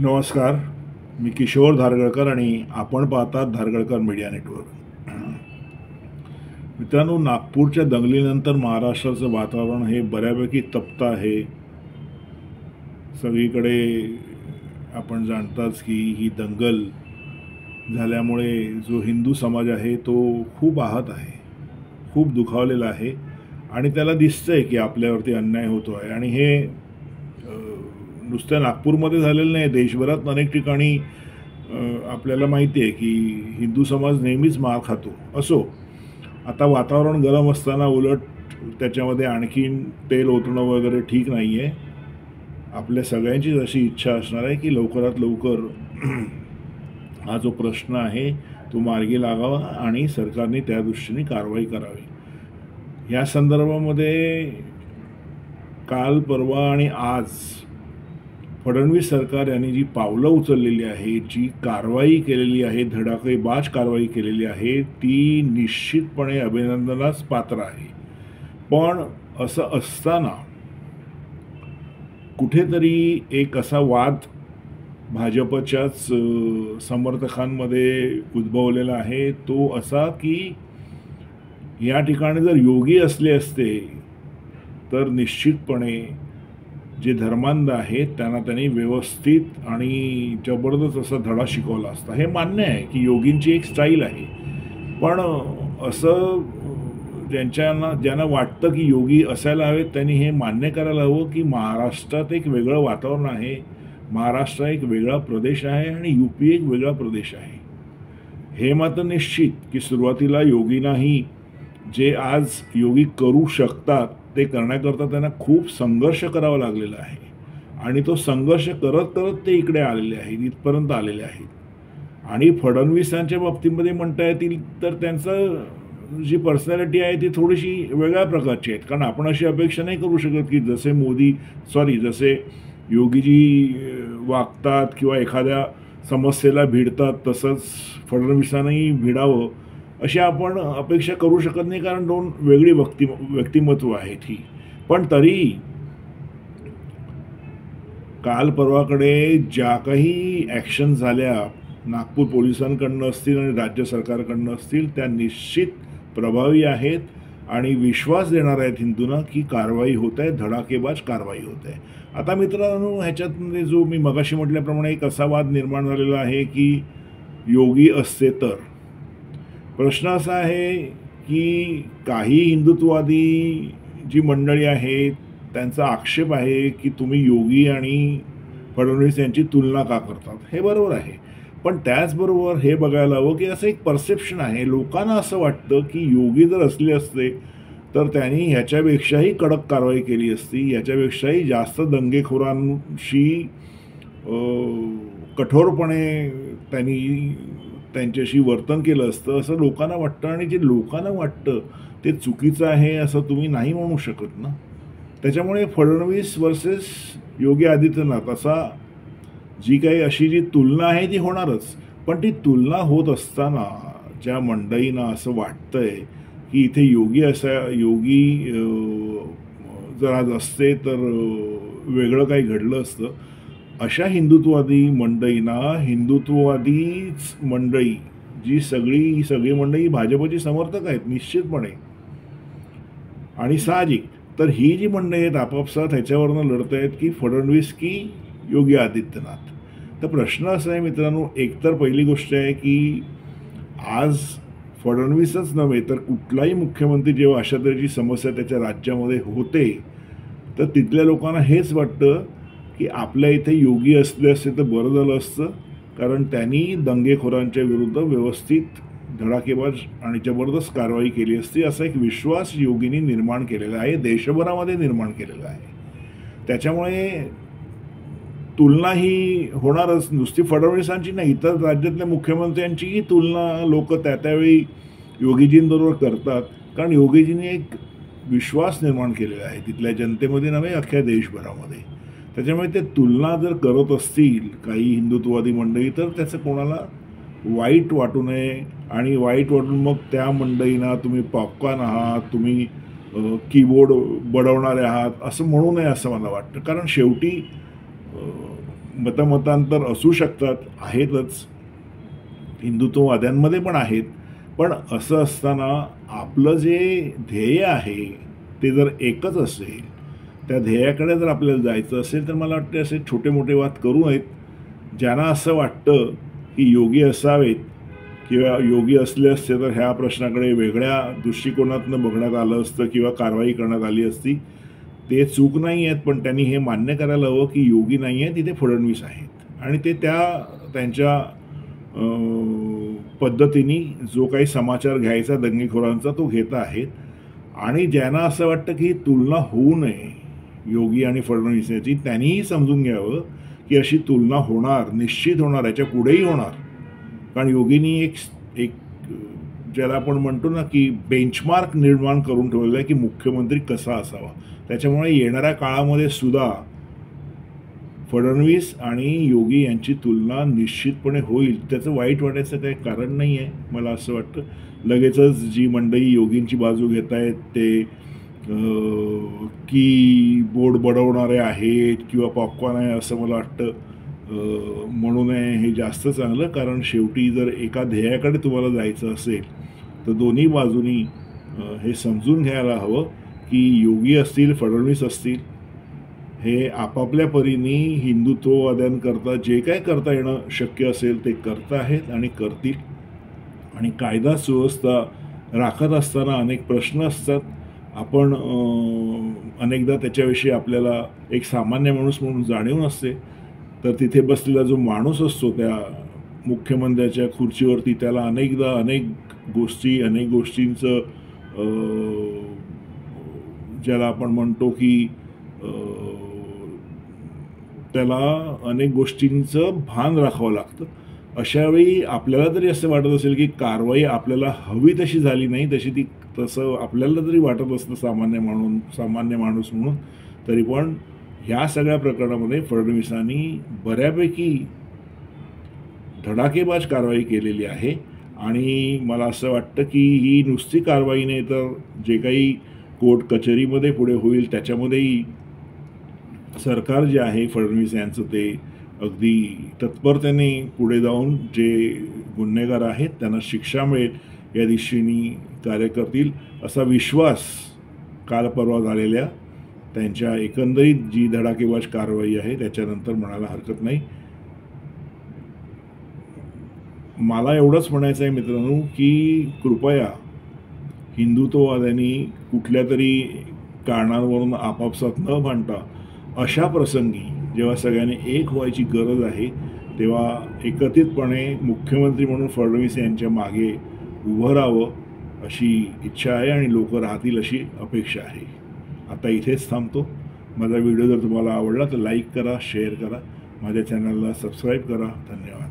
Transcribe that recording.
नमस्कार. मी किशोर धारगळकर आणि आपण पाहतात धारगळकर मीडिया नेटवर्क. मित्रांनो, नागपूरच्या दंगलीनंतर महाराष्ट्राचं वातावरण हे बऱ्यापैकी तप्त आहे. सगळीकडे आपण जाणताच की ही दंगल झाल्यामुळे जो हिंदू समाज आहे तो खूप आहत आहे, खूप दुखावलेला आहे आणि त्याला दिसतंय की आपल्यावरती अन्याय होतो आहे. आणि हे नुसत्या नागपूरमध्ये झालेलं नाही, देशभरात अनेक ठिकाणी आपल्याला माहिती आहे की हिंदू समाज नेहमीच मार खातो. असो, आता वातावरण गरम असताना उलट त्याच्यामध्ये आणखीन तेल ओतणं वगैरे ठीक नाही आहे. आपल्या सगळ्यांचीच अशी इच्छा असणार आहे की लवकरात लवकर हा जो प्रश्न आहे तो मार्गी लागावा आणि सरकारने त्या दृष्टीने कारवाई करावी. या संदर्भामध्ये काल, परवा आणि आज फडणवीस सरकार यांनी जी पावलं उचललेली आहे, जी कारवाई केलेली आहे, धडाकेबाज कारवाई केलेली आहे, ती निश्चितपणे अभिनंदनास पात्र आहे. पण असं असताना कुठेतरी एक असा वाद भाजपच्याच समर्थकांमध्ये उद्भवलेला आहे. तो असा की या ठिकाणी जर योगी असले असते तर निश्चितपणे जे धर्मांध आहेत त्यांनी व्यवस्थित आणि जबरदस्त असा धडा शिकवला असता. हे मान्य आहे की योगींची एक स्टाईल आहे, पण असं ज्यांना वाटतं की योगी असायला हवेत त्यांनी हे मान्य करायला हवं की महाराष्ट्रात एक वेगळं वातावरण आहे, महाराष्ट्र एक वेगळा प्रदेश आहे आणि यूपी एक वेगळा प्रदेश आहे. हे मात्र निश्चित की सुरुवातीला योगींनाही जे आज योगी करू शकतात ते करण्याकरता त्यांना खूप संघर्ष करावा लागलेला आहे आणि तो संघर्ष करत करत ते इकडे आलेले आहेत, इथपर्यंत आलेले आहेत. आणि फडणवीसांच्या बाबतीमध्ये म्हणता येतील तर त्यांचं जी पर्सनॅलिटी आहे ती थोडीशी वेगळ्या प्रकारची आहेत. कारण आपण अशी अपेक्षा नाही करू शकत की जसे योगीजी वागतात किंवा एखाद्या समस्येला भिडतात तसंच फडणवीसांनाही भिडावं अशी आपण अपेक्षा करू शकत नाही, कारण दोन वेगळी व्यक्तिमत्व आहेत ही. पण तरी काल परवाकडे ज्या काही ॲक्शन झाल्या नागपूर पोलिसांकडनं असतील आणि राज्य सरकारकडनं असतील त्या निश्चित प्रभावी आहेत आणि विश्वास देणार आहेत हिंदूंना की कारवाई होत आहे, धडाकेबाज कारवाई होत आहे. आता मित्रांनो, ह्याच्यातमध्ये जो मी मगाशी म्हटल्याप्रमाणे एक असा वाद निर्माण झालेला आहे की योगी असते तर. प्रश्न असा आहे की काही हिंदुत्ववादी जी मंडळी आहेत त्यांचा आक्षेप आहे की तुम्ही योगी आणि फडणवीस यांची तुलना का करतात. हे बरोबर आहे, पण त्याचबरोबर हे बघायला हवं की असं एक परसेप्शन आहे, लोकांना असं वाटतं की योगी जर असले असते तर त्यांनी ह्याच्यापेक्षाही कडक कारवाई केली असती, ह्याच्यापेक्षाही जास्त दंगेखोरांशी कठोरपणे त्यांच्याशी वर्तन केलं असतं असं लोकांना वाटतं. आणि जे लोकांना वाटतं ते चुकीचं आहे असं तुम्ही नाही म्हणू शकत ना. त्याच्यामुळे फडणवीस वर्सेस योगी आदित्यनाथ असा जी काही अशी जी तुलना आहे ती होणारच. पण ती तुलना होत असताना ज्या मंडळींना असं वाटतंय की इथे योगी जर आज असते तर वेगळं काही घडलं असतं, अशा हिंदुत्ववादी मंडळींना, हिंदुत्ववादीच मंडळी ही सगळी मंडळी भाजपची समर्थक आहेत निश्चितपणे आणि साहजिक. तर ही जी मंडळी आहेत आपापसात ह्याच्यावरनं लढत आहेत की फडणवीस की योगी आदित्यनाथ. तर प्रश्न असा आहे मित्रांनो, एकतर पहिली गोष्ट आहे की आज फडणवीसच नव्हे तर कुठलाही मुख्यमंत्री जेव्हा अशा तऱ्हेची समस्या त्याच्या राज्यामध्ये होते तर तिथल्या लोकांना हेच वाटतं की आपल्या इथे योगी असले असते तर बरं झालं असतं, कारण त्यांनी दंगेखोरांच्या विरुद्ध व्यवस्थित धडाकेबाज आणि जबरदस्त कारवाई केली असती असा एक विश्वास योगींनी निर्माण केलेला आहे, देशभरामध्ये निर्माण केलेला आहे. त्याच्यामुळे तुलना ही होणारच, नुसती फडणवीसांची नाही, इतर राज्यातल्या मुख्यमंत्र्यांचीही तुलना लोक त्यावेळी योगीजींबरोबर करतात, कारण योगीजींनी एक विश्वास निर्माण केलेला आहे तिथल्या जनतेमध्ये नव्हे अख्ख्या देशभरामध्ये. त्याच्यामुळे ते तुलना जर करत असतील काही हिंदुत्ववादी मंडळी तर त्याचं कोणाला वाईट वाटू नये आणि वाईट वाटून मग त्या मंडळींना तुम्ही पॉपकॉर्न आहात, तुम्ही कीबोर्ड बडवणारे आहात असं म्हणू नये असं मला वाटतं. कारण शेवटी मतमतांतर असू शकतात, आहेतच, हिंदुत्ववाद्यांमध्ये पण आहेत. पण असं असताना आपलं जे ध्येय आहे ते जर एकच असेल, त्या ध्येयाकडे जर आपल्याला जायचं असेल, तर मला वाटतं असे छोटे मोठे वाद करू नयेत. ज्यांना असं वाटतं की योगी असावेत किंवा योगी असले असते तर ह्या प्रश्नाकडे वेगळ्या दृष्टिकोनातून बघण्यात आलं असतं किंवा कारवाई करण्यात आली असती, ते चूक नाही आहेत. पण त्यांनी हे मान्य करायला हवं की योगी नाही आहेत, तिथे फडणवीस आहेत आणि ते त्यांच्या पद्धतीने जो काही समाचार घ्यायचा दंगेखोरांचा तो घेत आहेत. आणि ज्यांना असं वाटतं की तुलना होऊ नये योगी आणि फडणवीस याची, त्यांनीही समजून घ्यावं की अशी तुलना होणार, निश्चित होणार, याच्या पुढेही होणार. कारण योगींनी एक ज्याला आपण म्हणतो ना की बेंचमार्क निर्माण करून ठेवलेला आहे की मुख्यमंत्री कसा असावा. त्याच्यामुळे येणाऱ्या काळामध्ये सुद्धा फडणवीस आणि योगी यांची तुलना निश्चितपणे होईल. त्याचं वाईट वाटायचं काही कारण नाही आहे. मला असं वाटतं लगेचच जी मंडळी योगींची बाजू घेत आहेत ते की बोर्ड बडवणारे आहेत किंवा पॉपकॉर्न आहे असं मला वाटतं म्हणू नये, हे जास्त चांगलं. कारण शेवटी जर एका ध्येयाकडे तुम्हाला जायचं असेल तर दोन्ही बाजूनी हे समजून घ्यायला हवं की योगी असतील, फडणवीस असतील, हे आपापल्या परीने हिंदुत्ववाद्यांकरता जे काय करता येणं शक्य असेल ते करत आहेत आणि करतील. आणि कायदा सुव्यवस्था राखत असताना अनेक प्रश्न असतात. आपण अनेकदा त्याच्याविषयी आपल्याला एक सामान्य माणूस म्हणून जाणीव नसते. तर तिथे बसलेला जो माणूस असतो त्या मुख्यमंत्र्याच्या खुर्चीवरती, त्याला अनेकदा अनेक गोष्टींचं ज्याला आपण म्हणतो की त्याला अनेक गोष्टींचं भान राखावं लागतं. अशावेळी आपल्याला जरी असं वाटत असेल की कारवाई आपल्याला हवी तशी झाली नाही, तसं आपल्याला जरी वाटत असतं सामान्य माणूस म्हणून, तरी पण ह्या सगळ्या प्रकरणामध्ये फडणवीसांनी बऱ्यापैकी धडाकेबाज कारवाई केलेली आहे. आणि मला असं वाटतं की ही नुसती कारवाई नाही तर जे काही कोर्ट कचेरीमध्ये पुढे होईल त्याच्यामध्येही सरकार जे आहे फडणवीस यांचं ते अगदी तत्परतेने पुढे जाऊन जे गुन्हेगार आहेत त्यांना शिक्षा मिळेल या दिशेने कार्य करतील असा विश्वास काल परवा झालेल्या त्यांच्या एकंदरीत जी धडाकेबाज कारवाई आहे त्याच्यानंतर म्हणायला हरकत नाही. मला एवढंच म्हणायचं आहे मित्रांनो की कृपया हिंदुत्ववाद्यांनी कुठल्या तरी कारणांवरून आपापसात न भांडता अशा प्रसंगी जेव्हा सगळ्यांनी एक व्हायची गरज आहे तेव्हा एकत्रितपणे मुख्यमंत्री म्हणून फडणवीस यांच्या मागे उभं राहावं अशी इच्छा आहे आणि लोक राहतील अशी अपेक्षा आहे. आता इथेच थांबतो. माझा व्हिडिओ जर तुम्हाला आवडला तर लाईक करा, शेअर करा, माझ्या चॅनलला सबस्क्राईब करा. धन्यवाद.